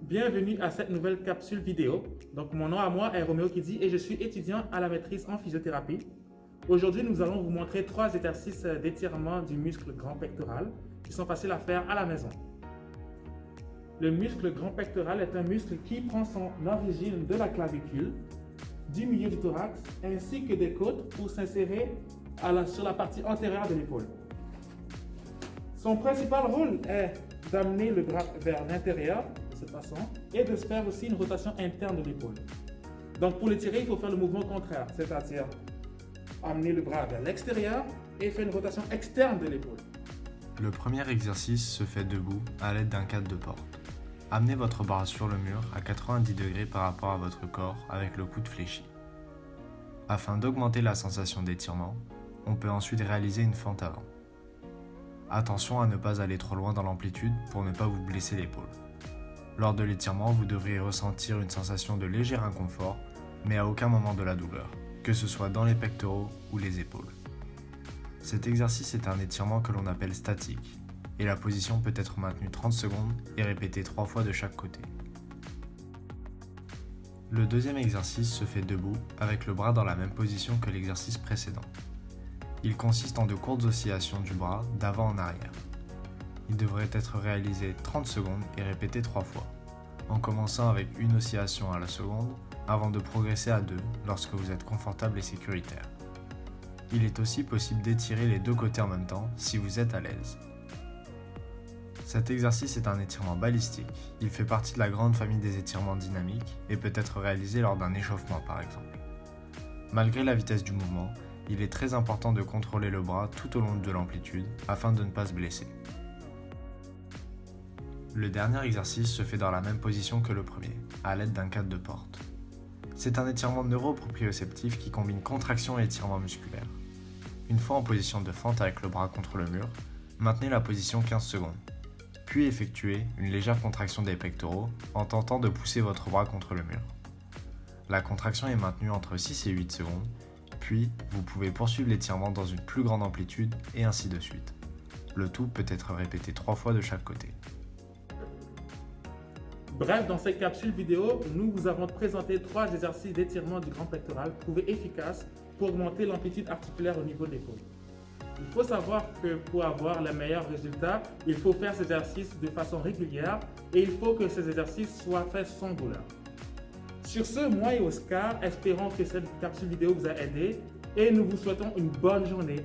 Bienvenue à cette nouvelle capsule vidéo. Donc, mon nom à moi est Roméo Kidi et je suis étudiant à la maîtrise en physiothérapie. Aujourd'hui, nous allons vous montrer 3 exercices d'étirement du muscle grand pectoral qui sont faciles à faire à la maison. Le muscle grand pectoral est un muscle qui prend son origine de la clavicule, du milieu du thorax ainsi que des côtes pour s'insérer sur la partie antérieure de l'épaule. Son principal rôle est d'amener le bras vers l'intérieur de cette façon et de se faire aussi une rotation interne de l'épaule. Donc pour l'étirer, il faut faire le mouvement contraire, c'est-à-dire amener le bras vers l'extérieur et faire une rotation externe de l'épaule. Le premier exercice se fait debout à l'aide d'un cadre de porte. Amenez votre bras sur le mur à 90 degrés par rapport à votre corps avec le coude fléchi. Afin d'augmenter la sensation d'étirement, on peut ensuite réaliser une fente avant. Attention à ne pas aller trop loin dans l'amplitude pour ne pas vous blesser l'épaule. Lors de l'étirement, vous devriez ressentir une sensation de léger inconfort, mais à aucun moment de la douleur, que ce soit dans les pectoraux ou les épaules. Cet exercice est un étirement que l'on appelle statique, et la position peut être maintenue 30 secondes et répétée 3 fois de chaque côté. Le deuxième exercice se fait debout avec le bras dans la même position que l'exercice précédent. Il consiste en de courtes oscillations du bras d'avant en arrière. Il devrait être réalisé 30 secondes et répété 3 fois, en commençant avec une oscillation à la seconde avant de progresser à 2 lorsque vous êtes confortable et sécuritaire. Il est aussi possible d'étirer les deux côtés en même temps si vous êtes à l'aise. Cet exercice est un étirement balistique. Il fait partie de la grande famille des étirements dynamiques et peut être réalisé lors d'un échauffement par exemple. Malgré la vitesse du mouvement, il est très important de contrôler le bras tout au long de l'amplitude afin de ne pas se blesser. Le dernier exercice se fait dans la même position que le premier, à l'aide d'un cadre de porte. C'est un étirement neuroproprioceptif qui combine contraction et étirement musculaire. Une fois en position de fente avec le bras contre le mur, maintenez la position 15 secondes, puis effectuez une légère contraction des pectoraux en tentant de pousser votre bras contre le mur. La contraction est maintenue entre 6 et 8 secondes, puis vous pouvez poursuivre l'étirement dans une plus grande amplitude et ainsi de suite. Le tout peut être répété 3 fois de chaque côté. Bref, dans cette capsule vidéo, nous vous avons présenté 3 exercices d'étirement du grand pectoral prouvés efficaces pour augmenter l'amplitude articulaire au niveau de l'épaule. Il faut savoir que pour avoir les meilleurs résultats, il faut faire ces exercices de façon régulière et il faut que ces exercices soient faits sans douleur. Sur ce, moi et Oscar, espérons que cette capsule vidéo vous a aidé et nous vous souhaitons une bonne journée.